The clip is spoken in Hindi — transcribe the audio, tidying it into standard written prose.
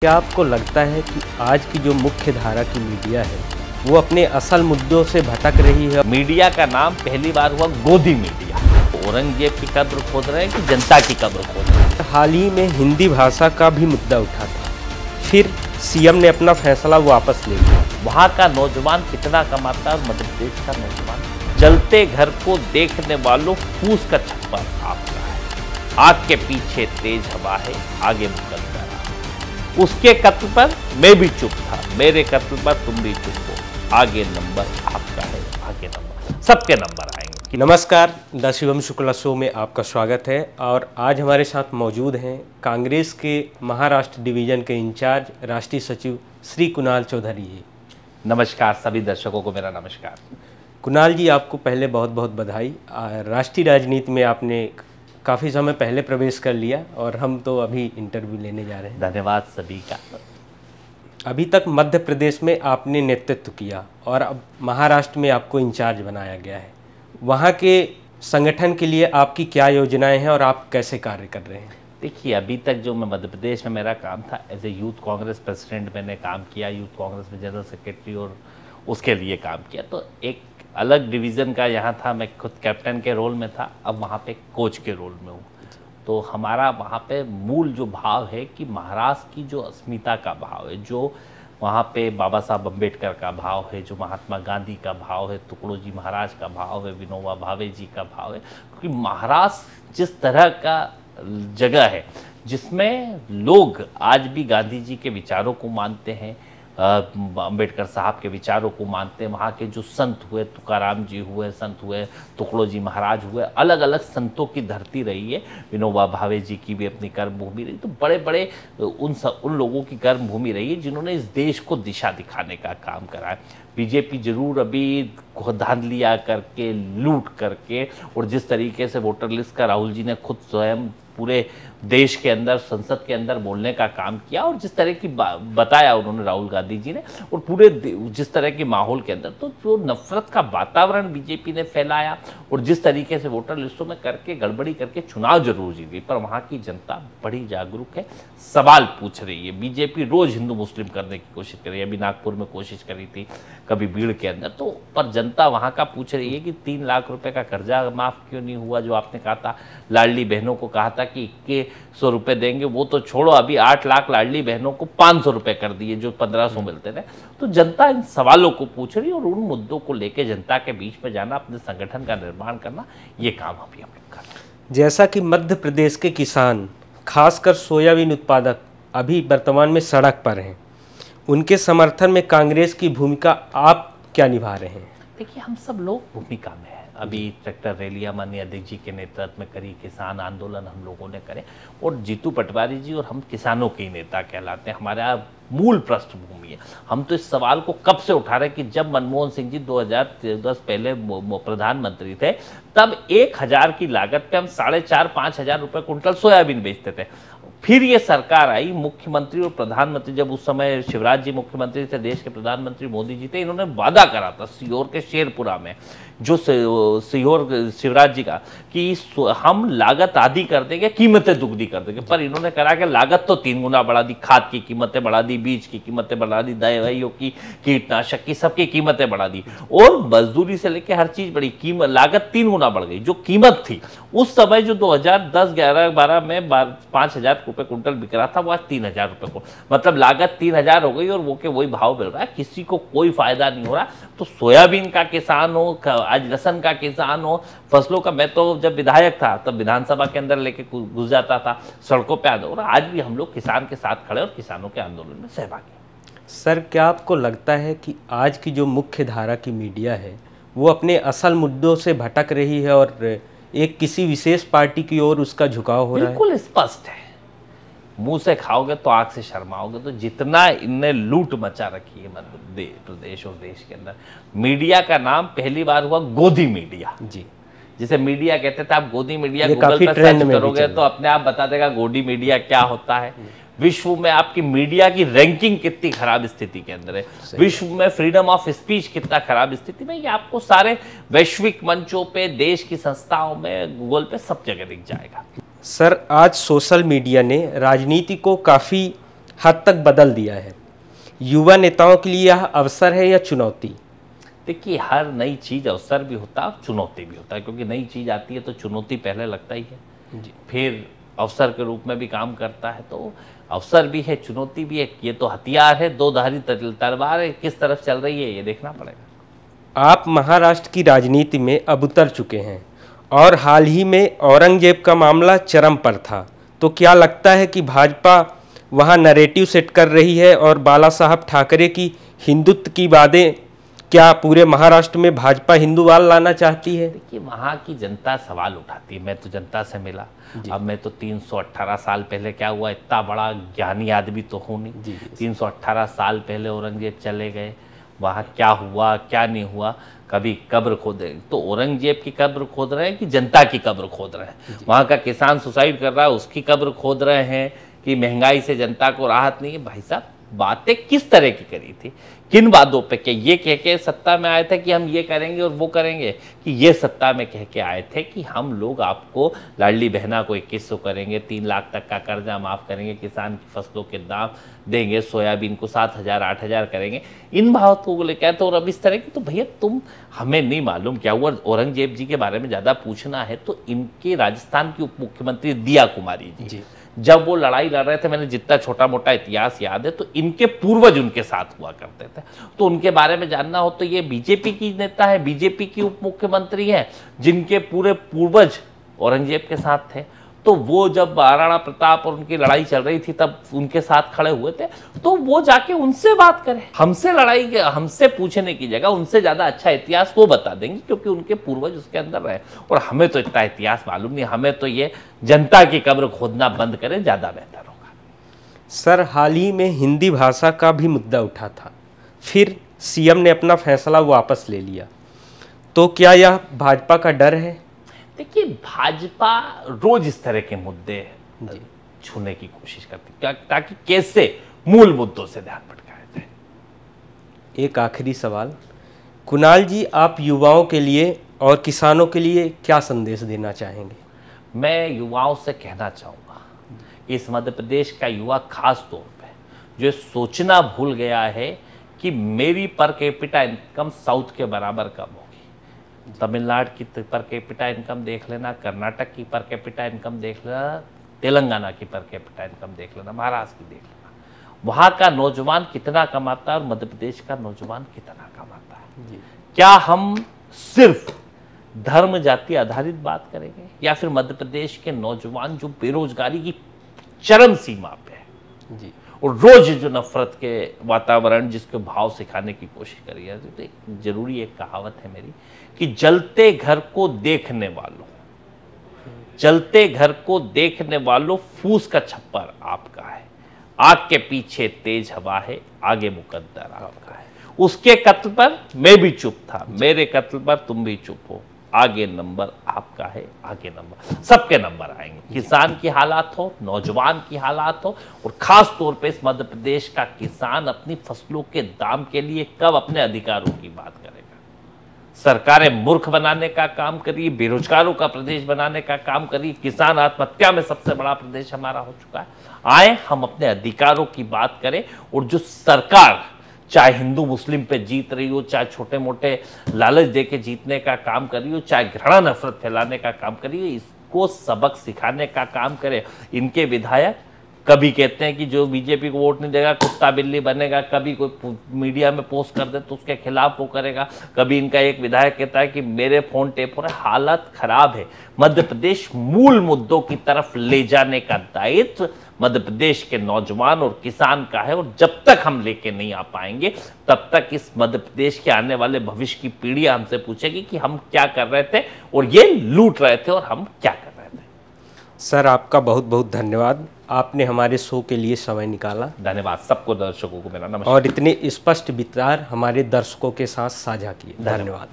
क्या आपको लगता है कि आज की जो मुख्य धारा की मीडिया है वो अपने असल मुद्दों से भटक रही है? मीडिया का नाम पहली बार हुआ गोदी मीडिया। औरंगजेब की कब्र खोद रहे हैं कि जनता की कब्र खोद रहे हैं? हाल ही में हिंदी भाषा का भी मुद्दा उठा था, फिर सीएम ने अपना फैसला वापस ले लिया। वहाँ का नौजवान कितना कमाता है और मध्य प्रदेश का नौजवान? जलते घर को देखने वालों फूस का छप्पर आपका है। आग के पीछे तेज हवा है, आगे निकलता रहा। उसके कत्ल पर मैं भी चुप था, मेरे कत्ल पर तुम भी चुप हो। आगे नंबर आपका है, आगे नंबर सबके नंबर आएंगे। नमस्कार, द शिवम शुक्ला शो में आपका स्वागत है। और आज हमारे साथ मौजूद हैं कांग्रेस के महाराष्ट्र डिवीजन के इंचार्ज राष्ट्रीय सचिव श्री कुणाल चौधरी जी। नमस्कार सभी दर्शकों को मेरा नमस्कार। कुणाल जी, आपको पहले बहुत बहुत बधाई। राष्ट्रीय राजनीति में आपने काफ़ी समय पहले प्रवेश कर लिया और हम तो अभी इंटरव्यू लेने जा रहे हैं। धन्यवाद सभी का। अभी तक मध्य प्रदेश में आपने नेतृत्व किया और अब महाराष्ट्र में आपको इंचार्ज बनाया गया है। वहाँ के संगठन के लिए आपकी क्या योजनाएं हैं और आप कैसे कार्य कर रहे हैं? देखिए, अभी तक जो मैं मध्य प्रदेश में मेरा काम था, as a Youth Congress president मैंने काम किया, यूथ कांग्रेस में जनरल सेक्रेटरी और उसके लिए काम किया। तो एक अलग डिवीज़न का यहाँ था, मैं खुद कैप्टन के रोल में था, अब वहाँ पे कोच के रोल में हूँ। तो हमारा वहाँ पे मूल जो भाव है कि महाराष्ट्र की जो अस्मिता का भाव है, जो वहाँ पे बाबा साहब अम्बेडकर का भाव है, जो महात्मा गांधी का भाव है, तुकडोजी महाराज का भाव है, विनोबा भावे जी का भाव है। क्योंकि महाराष्ट्र जिस तरह का जगह है जिसमें लोग आज भी गांधी जी के विचारों को मानते हैं, अम्बेडकर साहब के विचारों को मानते हैं। वहाँ के जो संत हुए, तुकाराम जी हुए, संत हुए, तुकडोजी महाराज हुए, अलग अलग संतों की धरती रही है। विनोबा भावे जी की भी अपनी कर्मभूमि रही। तो बड़े बड़े उन लोगों की कर्मभूमि रही है जिन्होंने इस देश को दिशा दिखाने का काम करा है। बीजेपी जरूर अभी धांधलियाँ करके, लूट करके, और जिस तरीके से वोटर लिस्ट का राहुल जी ने खुद स्वयं पूरे देश के अंदर, संसद के अंदर बोलने का काम किया, और जिस तरह की बताया उन्होंने राहुल गांधी जी ने, और पूरे जिस तरह के माहौल के अंदर, तो जो नफरत का वातावरण बीजेपी ने फैलाया और जिस तरीके से वोटर लिस्टों में करके गड़बड़ी करके चुनाव जरूर जीत गई, पर वहाँ की जनता बड़ी जागरूक है, सवाल पूछ रही है। बीजेपी रोज हिंदू मुस्लिम करने की कोशिश कर रही है। अभी नागपुर में कोशिश करी थी, कभी भीड़ के अंदर, तो पर जनता वहाँ का पूछ रही है कि 3 लाख रुपए का कर्जा माफ क्यों नहीं हुआ, जो आपने कहा था। लाडली बहनों को कहा था कि 2100 रुपये देंगे, वो तो छोड़ो, अभी 8 लाख लाडली बहनों को 500 रुपये कर दिए, जो 1500 मिलते थे। तो जनता इन सवालों को पूछ रही है और उन मुद्दों को लेकर जनता के बीच में जाना, अपने संगठन का निर्माण करना, ये काम अभी हम लोग कर रहे हैं। जैसा कि मध्य प्रदेश के किसान, खासकर सोयाबीन उत्पादक, अभी वर्तमान में सड़क पर हैं, उनके समर्थन में कांग्रेस की भूमिका आप क्या निभा रहे हैं? देखिए, हम सब लोग भूमिका में हैं। अभी ट्रैक्टर रैलियां माननीय अध्यक्ष जी के नेतृत्व में करी, किसान आंदोलन हम लोगों ने करे, और जीतू पटवारी जी और हम किसानों के ही नेता कहलाते हैं। हमारा मूल पृष्ठभूमि है। हम तो इस सवाल को कब से उठा रहे हैं कि जब मनमोहन सिंह जी 2010 पहले प्रधानमंत्री थे, तब 1000 की लागत पे हम 4,500-5 हजार रुपये कुंटल सोयाबीन बेचते थे। फिर ये सरकार आई, मुख्यमंत्री और प्रधानमंत्री, जब उस समय शिवराज जी मुख्यमंत्री थे, देश के प्रधानमंत्री मोदी जी थे, इन्होंने वादा करा था सीहोर के शेरपुरा में, जो सीहोर शिवराज जी का, कि हम लागत आधी कर देंगे, कीमतें दुगनी कर देंगे। पर इन्होंने करा कि लागत तो 3 गुना बढ़ा दी, खाद की कीमतें बढ़ा दी, बीज की कीमतें बढ़ा दी, दवाइयों की, कीटनाशक की, सबकी कीमतें बढ़ा दी, और मजदूरी से लेकर हर चीज बढ़ी। कीमत, लागत 3 गुना बढ़ गई। जो कीमत थी उस समय, जो 2010, 11, 12 में 5,000 रुपये कुंटल बिक रहा था, वो आज 3,000 रुपये को, मतलब लागत 3,000 हो गई और वो के वही भाव मिल रहा है। किसी को कोई फायदा नहीं हो रहा। तो सोयाबीन का किसान हो, आज लहसुन का किसान हो, फसलों का, मैं तो जब विधायक था तब विधानसभा के अंदर लेके घुस जाता था, सड़कों पे और आज भी हम लोग किसान के साथ खड़े और किसानों के आंदोलन में सहभागी। सर, क्या आपको लगता है कि आज की जो मुख्य धारा की मीडिया है वो अपने असल मुद्दों से भटक रही है और एक किसी विशेष पार्टी की ओर उसका झुकाव हो रहा है? बिल्कुल स्पष्ट है। मुंह से खाओगे तो आंख से शर्माओगे। तो जितना इनने लूट मचा रखी है मध्य प्रदेश और देश के अंदर, मीडिया का नाम पहली बार हुआ गोदी मीडिया जी, जिसे मीडिया कहते थे। आप गोदी मीडिया गूगल पर सर्च करोगे तो अपने आप बता देगा गोदी मीडिया क्या होता है। विश्व में आपकी मीडिया की रैंकिंग कितनी खराब स्थिति के अंदर है, विश्व में फ्रीडम ऑफ स्पीच कितना खराब स्थिति में, ये आपको सारे वैश्विक मंचों पे, देश की संस्थाओं में, गूगल पे सब जगह दिख जाएगा। सर, आज सोशल मीडिया ने राजनीति को काफ़ी हद तक बदल दिया है। युवा नेताओं के लिए यह अवसर है या चुनौती? देखिए, हर नई चीज़ अवसर भी होता है और चुनौती भी होता है, क्योंकि नई चीज़ आती है तो चुनौती पहले लगता ही है जी। फिर अवसर के रूप में भी काम करता है। तो अवसर भी है, चुनौती भी है। ये तो हथियार है, दो धारी तलवार है, किस तरफ चल रही है ये देखना पड़ेगा। आप महाराष्ट्र की राजनीति में अब उतर चुके हैं और हाल ही में औरंगजेब का मामला चरम पर था, तो क्या लगता है कि भाजपा वहां नैरेटिव सेट कर रही है और बाला साहब ठाकरे की हिंदुत्व की बातें क्या पूरे महाराष्ट्र में भाजपा हिंदूवाद लाना चाहती है? देखिए, वहाँ की जनता सवाल उठाती है। मैं तो जनता से मिला, अब मैं तो 318 साल पहले क्या हुआ, इतना बड़ा ज्ञानी आदमी तो हूँ नहीं। 318 साल पहले औरंगजेब चले गए, वहाँ क्या हुआ क्या नहीं हुआ, कभी कब्र खोदे तो औरंगजेब की कब्र खोद रहे हैं कि जनता की कब्र खोद रहे हैं? वहाँ का किसान सुसाइड कर रहा है, उसकी कब्र खोद रहे हैं कि महंगाई से जनता को राहत नहीं है? भाई साहब, बातें किस तरह की करी थी, किन बातों पे के ये कह के सत्ता में आए थे कि हम ये करेंगे और वो करेंगे, कि ये सत्ता में कह के आए थे कि हम लोग आपको लाडली बहना को 2100 करेंगे, 3 लाख तक का कर्जा माफ़ करेंगे, किसान की फसलों के दाम देंगे, सोयाबीन को 7000 8000 करेंगे, इन बातों को लेकर तो। और अब इस तरह की, तो भैया तुम, हमें नहीं मालूम क्या हुआ। औरंगजेब जी के बारे में ज़्यादा पूछना है तो इनके राजस्थान की उप मुख्यमंत्री दिया कुमारी जी, जब वो लड़ाई लड़ रहे थे, मैंने जितना छोटा मोटा इतिहास याद है, तो इनके पूर्वज उनके साथ हुआ करते थे, तो उनके बारे में जानना हो तो ये बीजेपी की नेता है, बीजेपी की उप मुख्यमंत्री है, जिनके पूरे पूर्वज औरंगजेब के साथ थे। तो वो जब महाराणा प्रताप और उनकी लड़ाई चल रही थी तब उनके साथ खड़े हुए थे, तो वो जाके उनसे बात करें। हमसे लड़ाई के, हमसे पूछने की जगह उनसे ज़्यादा अच्छा इतिहास वो बता देंगे, क्योंकि उनके पूर्वज उसके अंदर रहे। और हमें तो इतना इतिहास मालूम नहीं, हमें तो ये जनता की कब्र खोदना बंद करें, ज़्यादा बेहतर होगा। सर, हाल ही में हिंदी भाषा का भी मुद्दा उठा था, फिर सीएम ने अपना फैसला वापस ले लिया, तो क्या यह भाजपा का डर है? देखिए, भाजपा रोज इस तरह के मुद्दे छूने की कोशिश करती है ताकि कैसे मूल मुद्दों से ध्यान भटकाया जाए। एक आखिरी सवाल, कुणाल जी, आप युवाओं के लिए और किसानों के लिए क्या संदेश देना चाहेंगे? मैं युवाओं से कहना चाहूँगा, इस मध्य प्रदेश का युवा खास तौर पे जो सोचना भूल गया है कि मेरी पर कैपिटा इनकम साउथ के बराबर कम होगी। तमिलनाडु की पर कैपिटा इनकम देख लेना, कर्नाटक की पर कैपिटा इनकम देख लेना, तेलंगाना की पर कैपिटा इनकम देख लेना, महाराष्ट्र की देख लेना, वहाँ का नौजवान कितना कमाता है और मध्य प्रदेश का नौजवान कितना कमाता है। क्या हम सिर्फ धर्म जाति आधारित बात करेंगे, या फिर मध्य प्रदेश के नौजवान जो बेरोजगारी की चरम सीमा पे है और रोज जो नफरत के वातावरण, जिसके भाव सिखाने की कोशिश करी है, तो एक जरूरी एक कहावत है मेरी कि जलते घर को देखने वालों, जलते घर को देखने वालों, फूस का छप्पर आपका है, आग के पीछे तेज हवा है, आगे मुकद्दर आपका है। उसके कत्ल पर मैं भी चुप था, मेरे कत्ल पर तुम भी चुप हो, आगे नंबर आपका है, आगे नंबर सबके नंबर आएंगे। किसान की हालात हो, नौजवान की हालात हो, और खास तौर पे इस मध्य प्रदेश का किसान अपनी फसलों के दाम के लिए कब अपने अधिकारों की बात करेगा। सरकारें मूर्ख बनाने का काम करी, बेरोजगारों का प्रदेश बनाने का काम करी, किसान आत्महत्या में सबसे बड़ा प्रदेश हमारा हो चुका है। आए हम अपने अधिकारों की बात करें, और जो सरकार चाहे हिंदू मुस्लिम पे जीत रही हो, चाहे छोटे मोटे लालच दे के जीतने का काम कर रही हो, चाहे घृणा नफरत फैलाने का काम कर रही हो, इसको सबक सिखाने का काम करे। इनके विधायक कभी कहते हैं कि जो बीजेपी को वोट नहीं देगा कुत्ता बिल्ली बनेगा, कभी कोई मीडिया में पोस्ट कर दे तो उसके खिलाफ वो करेगा, कभी इनका एक विधायक कहता है कि मेरे फोन टेप हो रहे। हालत खराब है। मध्य प्रदेश मूल मुद्दों की तरफ ले जाने का दायित्व मध्य प्रदेश के नौजवान और किसान का है, और जब तक हम लेके नहीं आ पाएंगे तब तक इस मध्य प्रदेश के आने वाले भविष्य की पीढ़ी हमसे पूछेगी कि हम क्या कर रहे थे और ये लूट रहे थे और हम क्या कर रहे थे। सर, आपका बहुत बहुत धन्यवाद, आपने हमारे शो के लिए समय निकाला। धन्यवाद सबको, दर्शकों को मेरा नमस्कार, और इतने स्पष्ट विचार हमारे दर्शकों के साथ साझा किए। धन्यवाद।